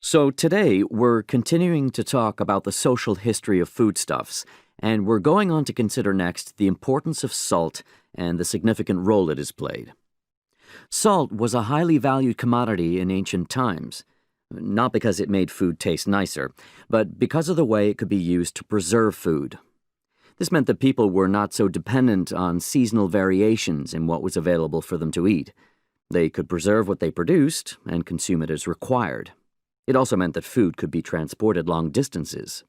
So today we're continuing to talk about the social history of foodstuffs, and we're going on to consider next the importance of salt and the significant role it has played. Salt was a highly valued commodity in ancient times, not because it made food taste nicer, but because of the way it could be used to preserve food. This meant that people were not so dependent on seasonal variations in what was available for them to eat. They could preserve what they produced and consume it as required. It also meant that food could be transported long distances.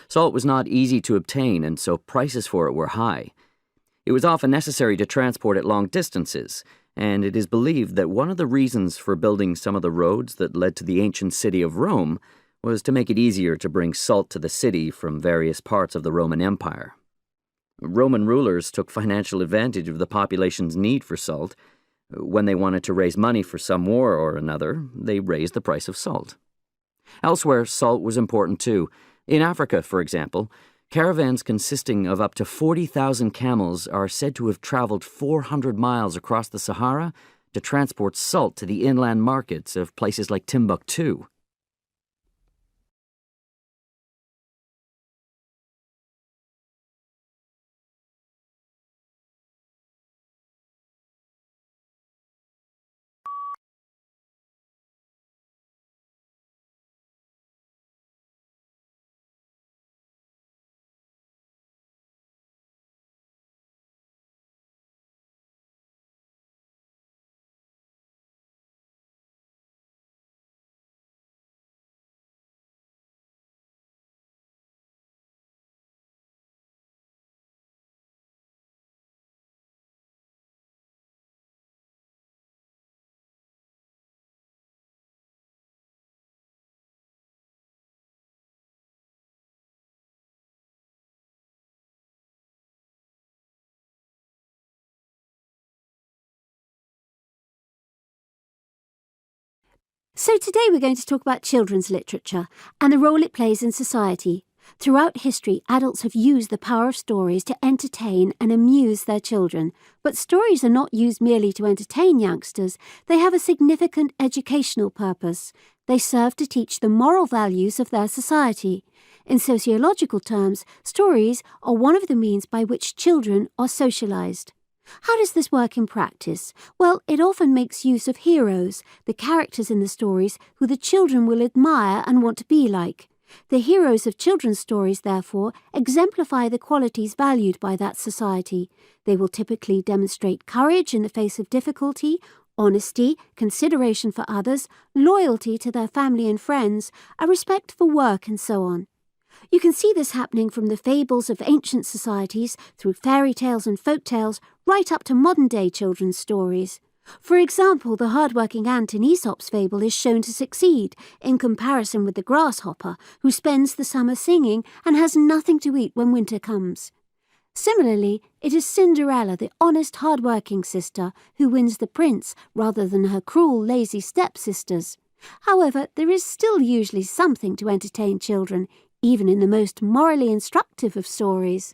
Salt was not easy to obtain, and so prices for it were high. It was often necessary to transport it long distances, and it is believed that one of the reasons for building some of the roads that led to the ancient city of Rome was to make it easier to bring salt to the city from various parts of the Roman Empire. Roman rulers took financial advantage of the population's need for salt. When they wanted to raise money for some war or another, they raised the price of salt. Elsewhere, salt was important too. In Africa, for example, caravans consisting of up to 40,000 camels are said to have traveled 400 miles across the Sahara to transport salt to the inland markets of places like Timbuktu. So today we're going to talk about children's literature and the role it plays in society. Throughout history, adults have used the power of stories to entertain and amuse their children. But stories are not used merely to entertain youngsters. They have a significant educational purpose. They serve to teach the moral values of their society. In sociological terms, stories are one of the means by which children are socialized. How does this work in practice? Well, it often makes use of heroes, the characters in the stories who the children will admire and want to be like. The heroes of children's stories, therefore, exemplify the qualities valued by that society. They will typically demonstrate courage in the face of difficulty, honesty, consideration for others, loyalty to their family and friends, a respect for work, and so on. You can see this happening from the fables of ancient societies, through fairy tales and folk tales, right up to modern-day children's stories. For example, the hard-working ant in Aesop's fable is shown to succeed, in comparison with the grasshopper, who spends the summer singing and has nothing to eat when winter comes. Similarly, it is Cinderella, the honest, hard-working sister, who wins the prince rather than her cruel, lazy stepsisters. However, there is still usually something to entertain children, even in the most morally instructive of stories.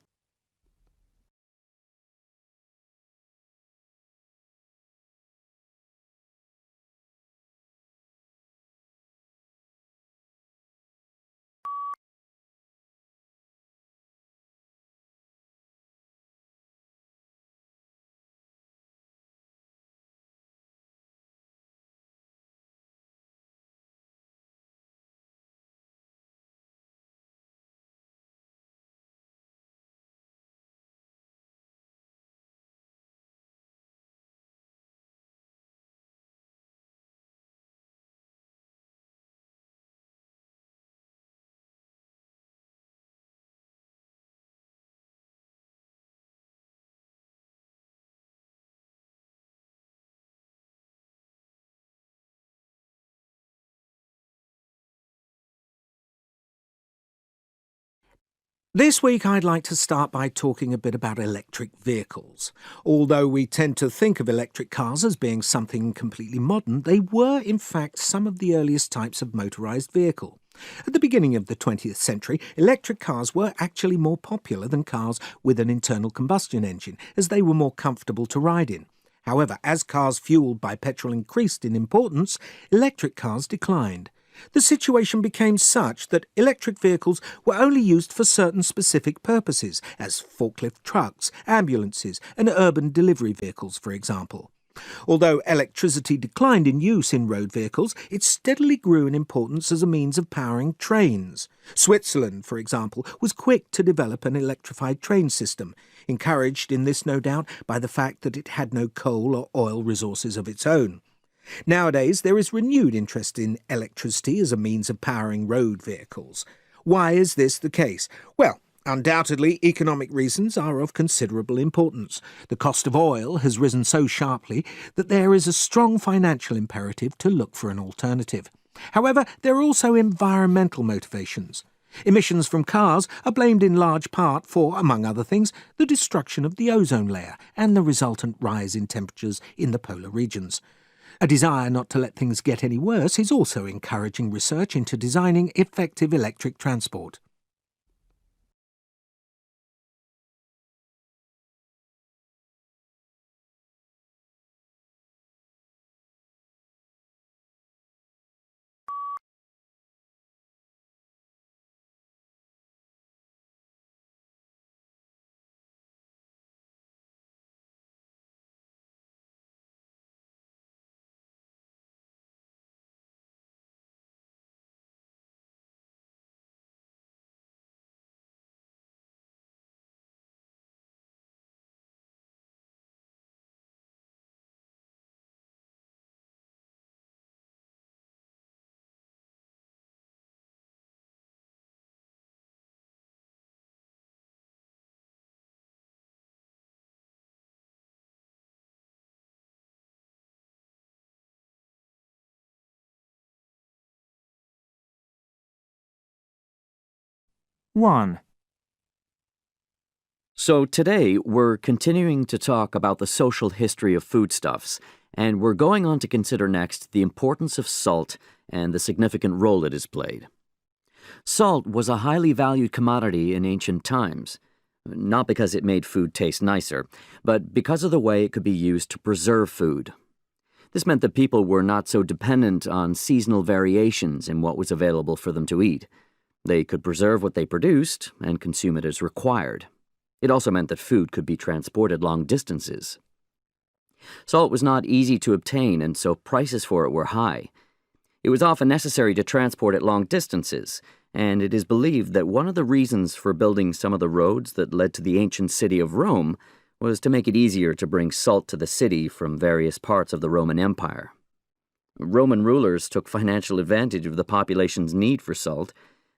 This week I'd like to start by talking a bit about electric vehicles. Although we tend to think of electric cars as being something completely modern, they were in fact some of the earliest types of motorised vehicle. At the beginning of the 20th century, electric cars were actually more popular than cars with an internal combustion engine, as they were more comfortable to ride in. However, as cars fuelled by petrol increased in importance, electric cars declined. The situation became such that electric vehicles were only used for certain specific purposes, as forklift trucks, ambulances, and urban delivery vehicles, for example. Although electricity declined in use in road vehicles, it steadily grew in importance as a means of powering trains. Switzerland, for example, was quick to develop an electrified train system, encouraged in this, no doubt, by the fact that it had no coal or oil resources of its own. Nowadays, there is renewed interest in electricity as a means of powering road vehicles. Why is this the case? Well, undoubtedly, economic reasons are of considerable importance. The cost of oil has risen so sharply that there is a strong financial imperative to look for an alternative. However, there are also environmental motivations. Emissions from cars are blamed in large part for, among other things, the destruction of the ozone layer and the resultant rise in temperatures in the polar regions. A desire not to let things get any worse is also encouraging research into designing effective electric transport. One. So today we're continuing to talk about the social history of foodstuffs, and we're going on to consider next the importance of salt and the significant role it has played. Salt was a highly valued commodity in ancient times, not because it made food taste nicer, but because of the way it could be used to preserve food. This meant that people were not so dependent on seasonal variations in what was available for them to eat. They could preserve what they produced and consume it as required. It also meant that food could be transported long distances. Salt was not easy to obtain, and so prices for it were high. It was often necessary to transport it long distances, and it is believed that one of the reasons for building some of the roads that led to the ancient city of Rome was to make it easier to bring salt to the city from various parts of the Roman Empire. Roman rulers took financial advantage of the population's need for salt.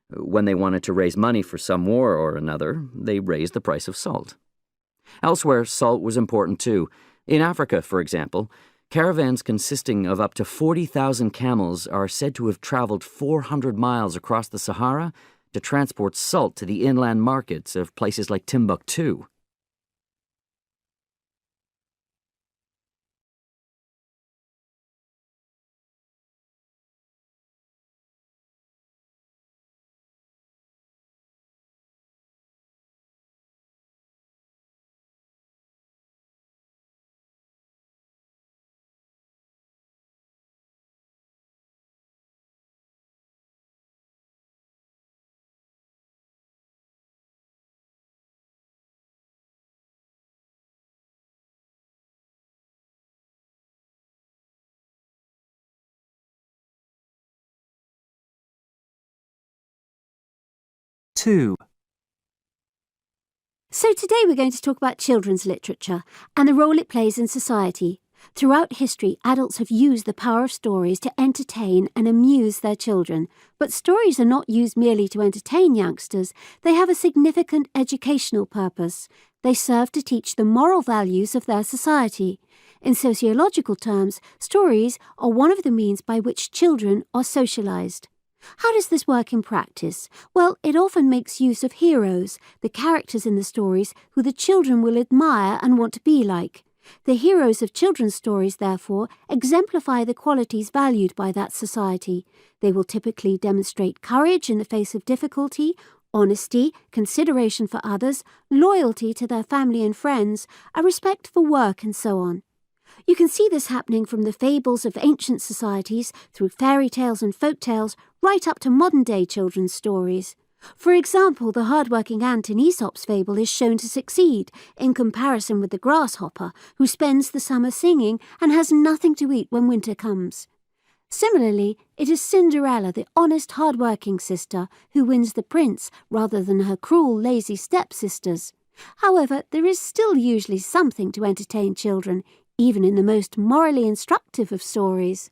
When they wanted to raise money for some war or another, they raised the price of salt. Elsewhere, salt was important too. In Africa, for example, caravans consisting of up to 40,000 camels are said to have traveled 400 miles across the Sahara to transport salt to the inland markets of places like Timbuktu. Two. So today we're going to talk about children's literature and the role it plays in society. Throughout history, adults have used the power of stories to entertain and amuse their children. But stories are not used merely to entertain youngsters. They have a significant educational purpose. They serve to teach the moral values of their society. In sociological terms, stories are one of the means by which children are socialized. How does this work in practice? Well, it often makes use of heroes, the characters in the stories who the children will admire and want to be like. The heroes of children's stories, therefore, exemplify the qualities valued by that society. They will typically demonstrate courage in the face of difficulty, honesty, consideration for others, loyalty to their family and friends, a respect for work, and so on. You can see this happening from the fables of ancient societies, through fairy tales and folk tales, right up to modern-day children's stories. For example, the hard-working ant in Aesop's fable is shown to succeed in comparison with the grasshopper, who spends the summer singing and has nothing to eat when winter comes. Similarly, it is Cinderella, the honest, hard-working sister, who wins the prince rather than her cruel, lazy stepsisters. However, there is still usually something to entertain children, even in the most morally instructive of stories.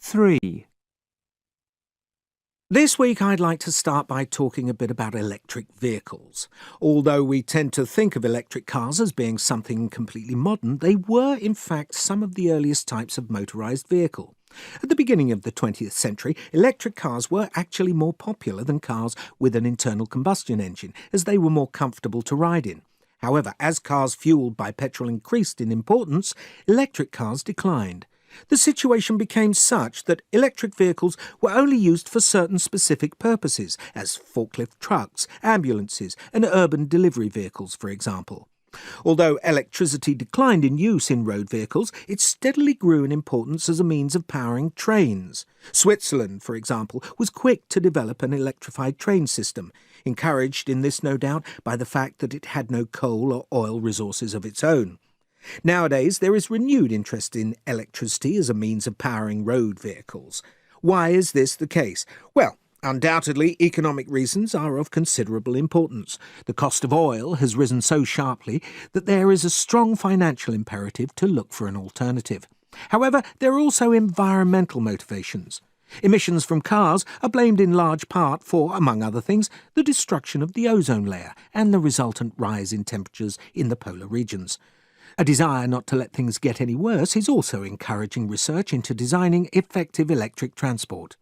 Three. This week I'd like to start by talking a bit about electric vehicles. Although we tend to think of electric cars as being something completely modern, they were in fact some of the earliest types of motorised vehicle. At the beginning of the 20th century, electric cars were actually more popular than cars with an internal combustion engine, as they were more comfortable to ride in. However, as cars fuelled by petrol increased in importance, electric cars declined. The situation became such that electric vehicles were only used for certain specific purposes, as forklift trucks, ambulances, and urban delivery vehicles, for example. Although electricity declined in use in road vehicles, it steadily grew in importance as a means of powering trains. Switzerland, for example, was quick to develop an electrified train system, encouraged in this, no doubt, by the fact that it had no coal or oil resources of its own. Nowadays, there is renewed interest in electricity as a means of powering road vehicles. Why is this the case? Well, undoubtedly, economic reasons are of considerable importance. The cost of oil has risen so sharply that there is a strong financial imperative to look for an alternative. However, there are also environmental motivations. Emissions from cars are blamed in large part for, among other things, the destruction of the ozone layer and the resultant rise in temperatures in the polar regions. A desire not to let things get any worse is also encouraging research into designing effective electric transport.